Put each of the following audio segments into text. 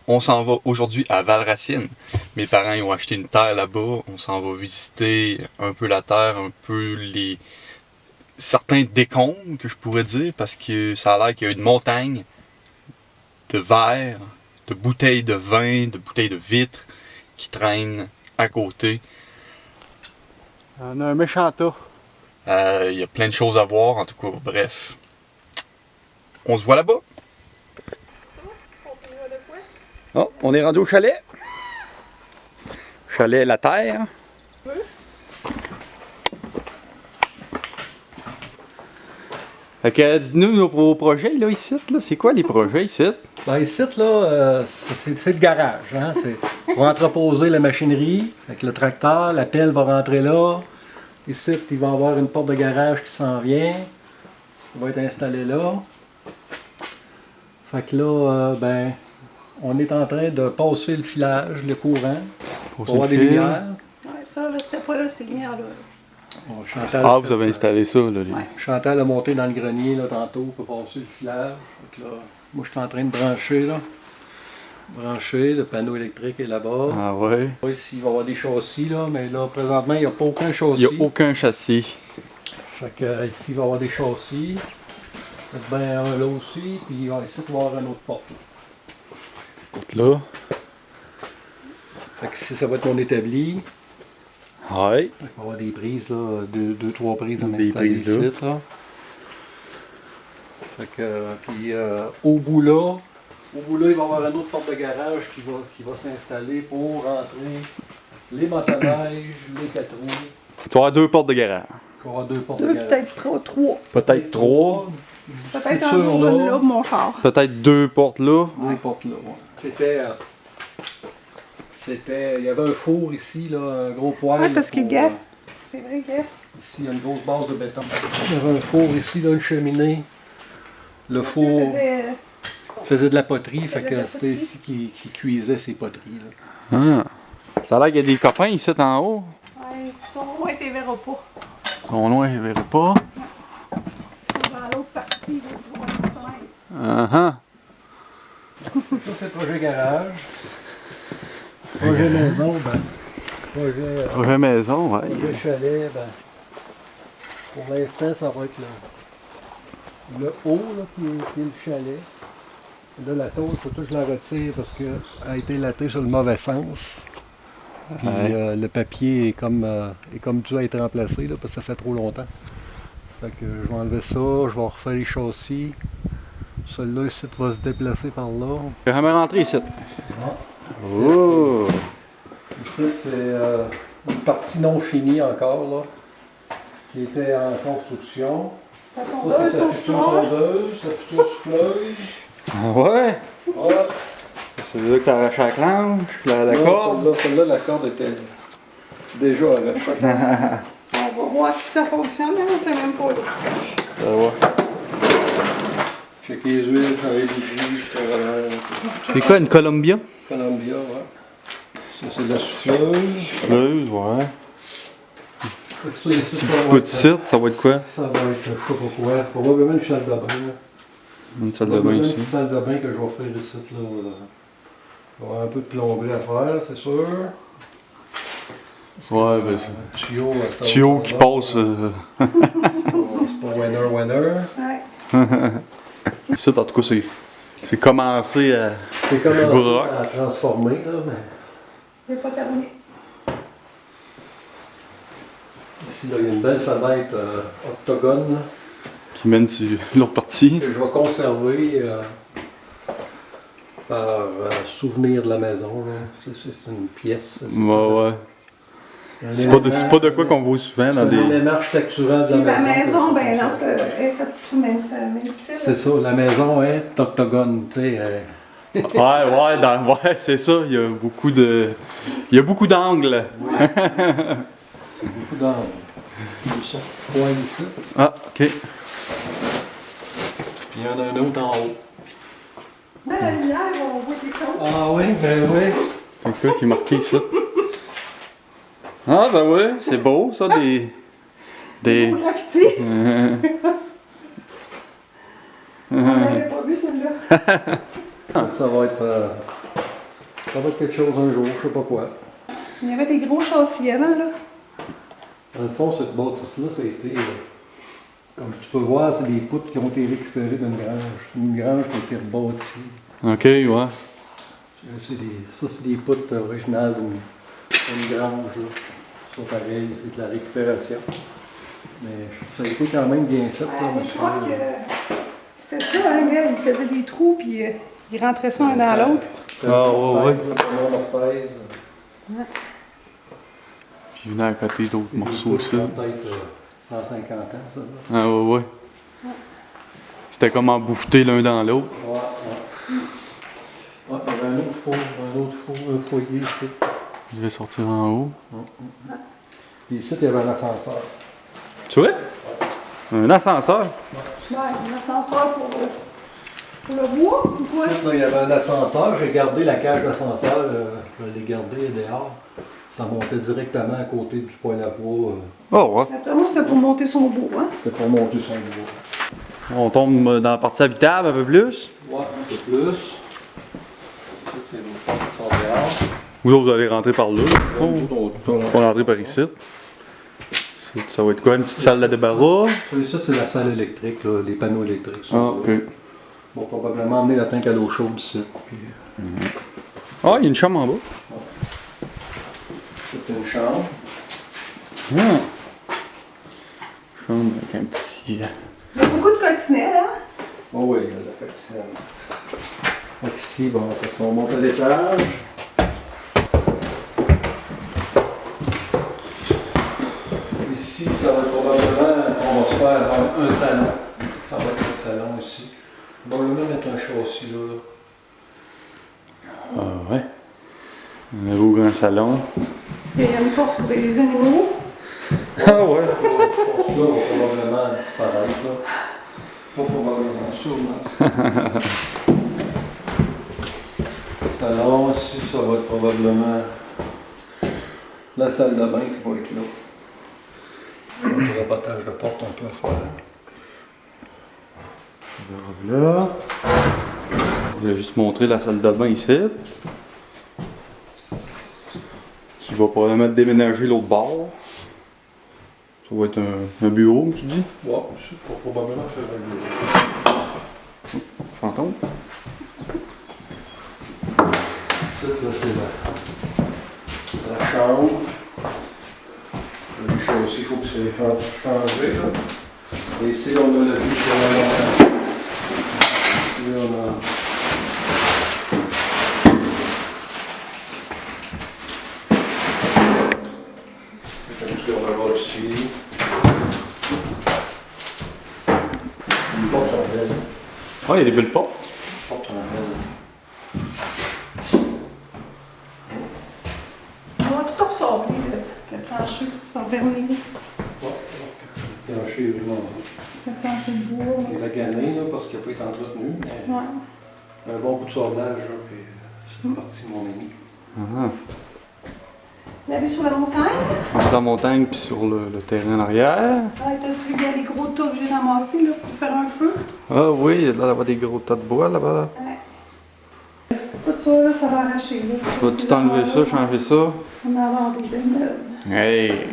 On s'en va aujourd'hui à Valracine. Mes parents ils ont acheté une terre là-bas. On s'en va visiter un peu la terre, un peu certains décombres que je pourrais dire, parce que ça a l'air qu'il y a une montagne de verre, de bouteilles de vin, de bouteilles de vitres qui traînent à côté. On a un méchant tas. Il y a plein de choses à voir, en tout cas, bref. On se voit là-bas. Oh, on est rendu au chalet. Chalet La Terre. Fait que dites-nous vos projets là, ici. Là. C'est quoi les projets ici? Ben, ici, là, c'est le garage. Hein? C'est pour entreposer la machinerie. Fait que le tracteur, la pelle va rentrer là. Ici, il va y avoir une porte de garage qui s'en vient. Il va être installé là. Fait que là, ben, on est en train de passer le filage, le courant, pour avoir des lumières. Ouais, ça, là, c'était pas là, ces lumières-là. Bon, Chantal Ah, vous avez installé ça, là. Ouais. Chantal a monté dans le grenier là, tantôt pour passer le filage. Fait que là, moi, je suis en train de brancher, là. Brancher, le panneau électrique est là-bas. Ah ouais. Ici, il va y avoir des châssis, là, mais là, présentement, il n'y a pas aucun Il châssis. n'y a aucun châssis. Fait que, ici, il va y avoir des châssis. Peut-être bien un là aussi, puis ici, il va y avoir un autre porte. Là. Fait que ici, ça va être mon établi. Ouais. Il va y avoir des prises, là, deux, trois prises à Des m'installer prises ici, là. là. Fait que, puis au bout là, il va y avoir une autre porte de garage qui va s'installer pour rentrer les motoneiges, les 4 roues. Tu vas avoir 2 portes de garage. Il va y avoir 2 portes de Deux, garage. peut-être trois. Peut-être 3. Peut-être un Futur, jour, là. là, mon char. Peut-être 2 portes là. Deux portes là, ouais. Il y avait un four ici, là, un gros poêle. Ouais, parce que, pour, gars, c'est vrai, gars. ici, il y a une grosse base de béton. Il y avait un four ici, là, une cheminée. Le four faisait de la poterie, fait que c'était ici qui cuisait ses poteries, là. Ah. Ça a l'air qu'il y a des copains ici en haut. Ouais, son loin, tu verras pas. Ils sont loin, ils ne verront pas. Dans l'autre partie, là, Ah Ça, c'est le projet garage. Projet maison, ben. Projet, Projet maison, ouais. projet chalet, ben. Pour l'instant, ça va être le haut, là, qui est le chalet. Et là, la tôle, il faut que je la retire parce qu'elle a été latée sur le mauvais sens. Puis Ouais. le papier est comme dû à être remplacé, là, parce que ça fait trop longtemps. Fait que je vais enlever ça, je vais refaire les châssis. Celui-là ici va se déplacer par là. Je vais rentrer ici. Ah. Oh! Ici, c'est une partie non finie encore, là, qui était en construction. Ta Ça, tondeuse, c'est la ton future souffleur. tondeuse, la future souffleuse. Ah ouais? Ah, C'est là que tu as arraché la clanche, la corde. Celle-là, la corde était déjà arrachée. On va voir si ça fonctionne, hein, on sait même pas. Là. Ça va. Checker les huiles, avec les bougies, C'est quoi une Columbia? Columbia, ouais. Ça, c'est la souffleuse. Fleuve, ouais. Ça, ici, ça va être- Petite, ça va être quoi? Ça va être, je sais pas quoi, probablement une salle de bain. Là. Une salle de bain Probablement ici. une petite salle de bain que je vais faire ici. Là. Il va y avoir un peu de plomberie à faire, c'est sûr. Ouais, ben Tuyau, tuyau qui passe. C'est pas winner. Ouais. Ça, en tout cas, c'est commencé à. C'est commencé Broc. à transformer, là, mais J'ai pas terminé. ici, là, il y a une belle fenêtre octogone là, Qui mène sur l'autre partie. que je vais conserver par souvenir de la maison. Là. C'est une pièce. C'est Ouais. un C'est élément- pas de quoi qu'on voit souvent c'est dans un des. élément architectural de Puis la la maison. maison, que- ben, dans ce elle est faite tout même style. C'est ça, la maison est octogone, tu sais. Ouais, c'est ça. Il y a beaucoup de. Il y a beaucoup d'angles. C'est beaucoup d'angle. Une sortie de poêle ici. Ah, ok. Puis il y en a un autre en haut. Dans la lumière, on voit des choses. Ah oui, ben oui. C'est quoi qui est marqué ici? Ah, ben ouais, c'est beau ça, des. Au graffiti. On n'avait pas vu celui-là. Ça va être Ça va être quelque chose un jour, je sais pas quoi. Il y avait des gros châssis avant, là. Dans le fond, cette bâtisse-là, ça a été, comme tu peux voir, c'est des poutres qui ont été récupérées d'une grange. Une grange qui a été rebâtie. Ok, ouais. Ça, c'est des poutres originales d'une grange, là. Ça, pareil, c'est de la récupération. Mais ça a été quand même bien fait, là, Je crois que c'était ça, hein, gars. Il faisait des trous, puis il rentrait ça un dans l'autre. Ah, ouais. Ouais. Puis il y en a à côté d'autres morceaux aussi. Peut-être 150 ans, ça. Là. Ah, ouais. C'était comme embouffeté l'un dans l'autre. Ouais. Ouais, il y avait un foyer ici. Je vais sortir en haut. Puis ici, il y avait un ascenseur. Tu vois? Un ascenseur. Ouais, un ascenseur pour le bois, ou quoi? Ici, là, il y avait un ascenseur. J'ai gardé la cage d'ascenseur. Je l'ai gardée dehors. Ça montait directement à côté du poêle à bois. Oh, ouais. Après moi, c'était pour monter son bois, hein? C'était pour monter son bois. On tombe dans la partie habitable un peu plus. Ouais, un peu plus. Ça, c'est nos portes qui sont dehors. Vous autres, vous allez rentrer par là, au fond. On va rentrer par ici. Ça va être quoi? Une petite salle de débarras? Ça, c'est la salle électrique, là, les panneaux électriques. Ça, Ah, ok. On va probablement emmener la tank à l'eau chaude ici. Puis, Ah, il y a une chambre en bas. c'est une chambre. Ah. Chambre avec un petit... Il y a beaucoup de coccinelles, hein? Oh oui, il y a la coccinelle. Donc ici, bon, on monte à l'étage. Ici, ça va être probablement, on va se faire un salon. Ça va être un salon ici. On va même mettre un châssis là. Ah, ouais. Un beau grand salon. Il y a une porte pour les animaux. Ah, ouais. Là, on va probablement disparaître. Là. Pas probablement, sûrement. Salon, ici, ça va être probablement la salle de bain qui va être là. Le rabattage de porte, on peut faire. Là. Je voulais juste montrer la salle de bain ici. Qui va probablement déménager l'autre bord. Ça va être un bureau, tu dis? Ouais, je peux probablement faire un bureau. Fantôme. Ça, là, c'est la chambre. Les choses aussi, il faut que c'est changé. Là. Et ici, on a la vue sur la montagne. Ici, on a... Tout ce qu'on a ici. Une porte en belle. Ah, il y a des belles portes. Porte en belle. On va tout ressembler, le plancher, par vernis. Ouais, plancher, vraiment. Le plancher de bois. Il est magané, là, parce qu'il n'a pas été entretenu. Mais Ouais. un bon coup de sablage, là, puis c'est parti, mon ami. Ah. La vue sur la montagne. Entre la montagne puis sur le terrain en arrière. Ah, t'as-tu vu, il y a des gros tas que j'ai ramassés là, pour faire un feu? Ah oui, il y a là-bas des gros tas de bois là-bas. Ouais. Tout ça, là, ça va arracher. Là. Tu vas tout enlever ça, changer ça. On va avoir des belles meubles. Hey!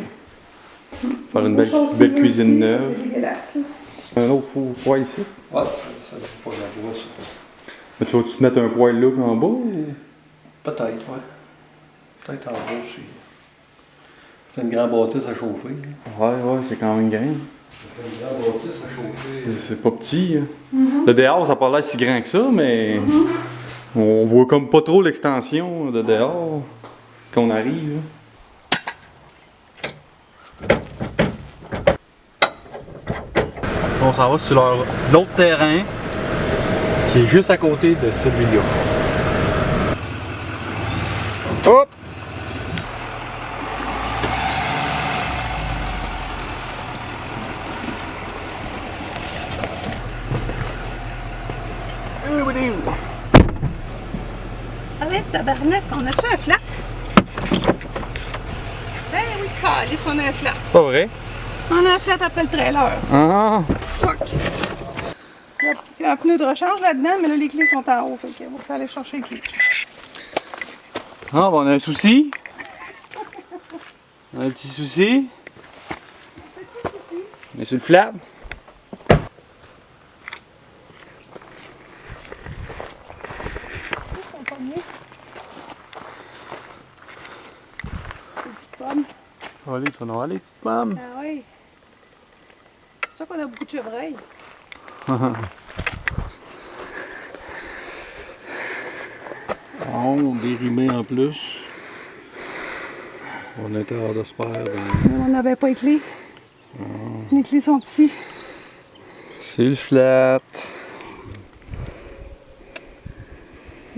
Faire une belle Châssis cuisine aussi, neuve. C'est dégueulasse. Là. Un autre poêle ici. Ouais, ça ne pas la bois, ça. Mais tu vas-tu te mettre un poêle là puis en bas? Ou... Peut-être, ouais. Peut-être en bas aussi. C'est une grande bâtisse à chauffer. Là. Ouais, c'est quand même grand. C'est une grande bâtisse à chauffer. C'est pas petit. Hein. Le dehors, ça n'a pas l'air si grand que ça, mais on voit comme pas trop l'extension de dehors quand on arrive. Là. On s'en va sur l'autre terrain qui est juste à côté de celui-là. Hop! Avec tabarnak, on a-tu un flat? Ben oui, calice, on a un flat. Pas vrai? On a un flat après le trailer. Ah! Fuck! Il y a un pneu de rechange là-dedans, mais là, les clés sont en haut. Fait qu'il va falloir aller chercher les clés. Ah, bon, on a un souci. On a un petit souci. On est sur le flat. Allez, tu vas en avoir les petites pommes. Ah oui. C'est pour ça qu'on a beaucoup de chevreuils. On dérimé en plus. On était hors de se perdre. On n'avait pas les clés. Les clés sont ici. C'est le flat.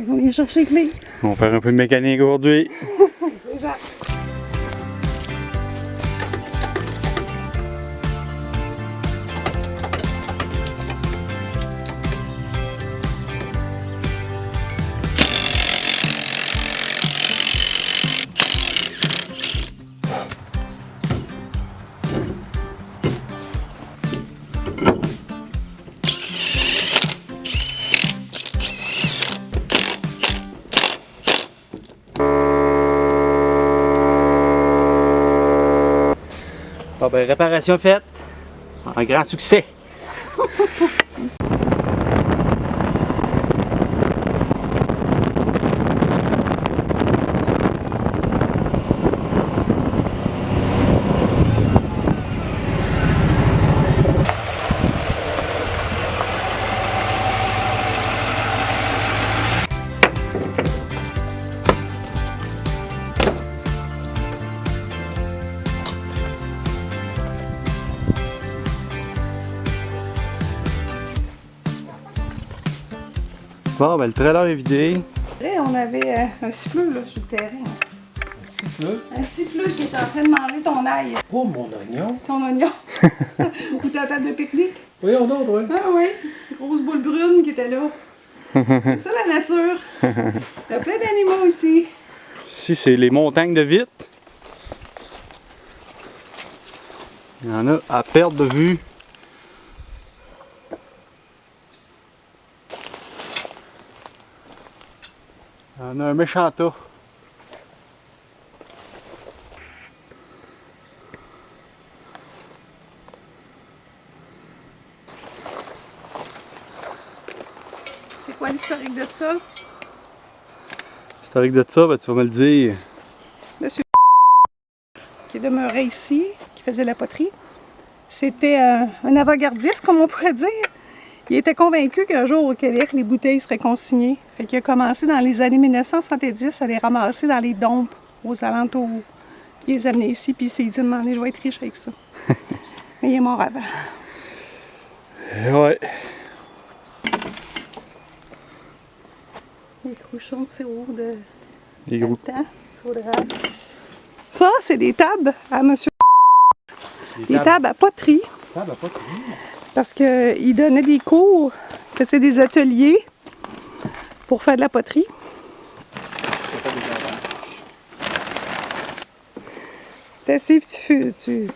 On vient chercher les clés. On va faire un peu de mécanique aujourd'hui. C'est ça. Bon ben, réparation faite. Un grand succès. Bon ben, le trailer est vidé. Après, on avait un siffleux là, sur le terrain. Siffleux. Un siffleux qui est en train de manger ton ail. Oh, mon oignon. Ton oignon. Ou ta table de pique-nique. Oui, on a, oui. Ah oui. Grosse boule brune qui était là. C'est ça la nature. Il y a plein d'animaux ici. Ici, c'est les montagnes de vitres. Il y en a à perte de vue. Il y en a un méchant tas. C'est quoi l'historique de ça? Historique de ça, ben, tu vas me le dire. Monsieur qui demeurait ici, qui faisait la poterie, c'était un avant-gardiste, comme on pourrait dire. Il était convaincu qu'un jour au Québec, les bouteilles seraient consignées. Fait qu'il a commencé dans les années 1970 à les ramasser dans les dompes aux alentours. Puis il les amenait ici, puis il s'est dit, je vais être riche avec ça. Mais il est mort avant. Ouais. Les crouchons de sirop de Les gros. temps, sirop d'érable. Ça, c'est des tables à monsieur. Des tables à poterie. Ah, ben, pas tout. Parce qu'il donnait des cours, il faisait des ateliers pour faire de la poterie. Tu assis puis tu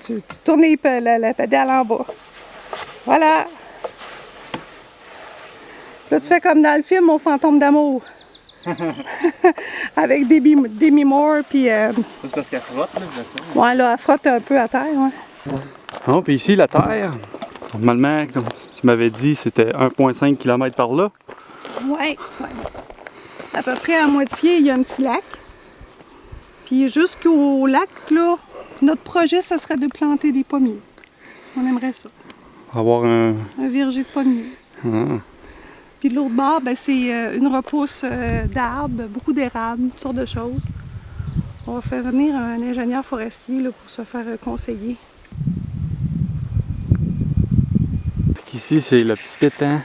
tournes la pédale en bas. Voilà. Là, tu fais comme dans le film au Fantôme d'amour. Avec Demi Moore, puis... C'est parce qu'elle frotte, là, je sais. ouais, là, elle frotte un peu à terre, ouais. Bon, puis ici, la terre, normalement, comme tu m'avais dit, c'était 1,5 km par là. Ouais. À peu près à moitié, il y a un petit lac. Puis jusqu'au lac, là, notre projet, ce serait de planter des pommiers. On aimerait ça. Avoir un... Un verger de pommiers. Ah. Puis de l'autre bord, ben, c'est une repousse d'arbres, beaucoup d'érables, toutes sortes de choses. On va faire venir un ingénieur forestier là, pour se faire conseiller. Ici, c'est le petit étang.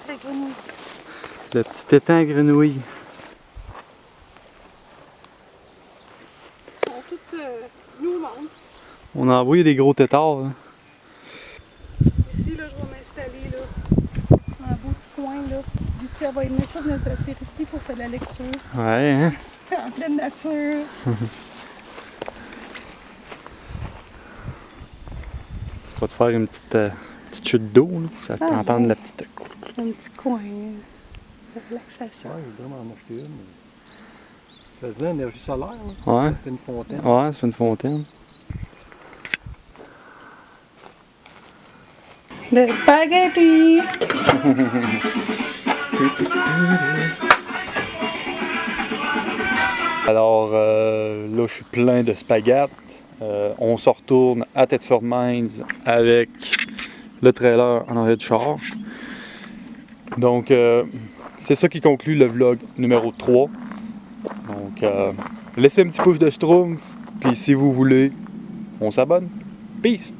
La grenouille. Le petit étang à grenouilles. Ils sont toutes nous montrent. On a envoyé des gros têtards. Là. Ici, là, je vais m'installer là, dans un beau petit coin. Là. Lucie, elle va aimer ça de s'asseoir ici pour faire de la lecture. Ouais, hein? En pleine nature. Tu vas te faire une petite chute d'eau, là. Ça va t'entendre ouais. la petite... Un petit coin de relaxation. Ouais, je vais vraiment en acheter une. Ça se dit énergie solaire, là. Ouais. Ça fait une fontaine. Ouais, c'est une fontaine. Le spaghetti! Alors là, je suis plein de spaghettes. On se retourne à Thetford Mines avec le trailer en arrière du char. Donc, c'est ça qui conclut le vlog numéro 3. Donc, laissez un petit pouce de schtroumpf, puis si vous voulez, on s'abonne. Peace!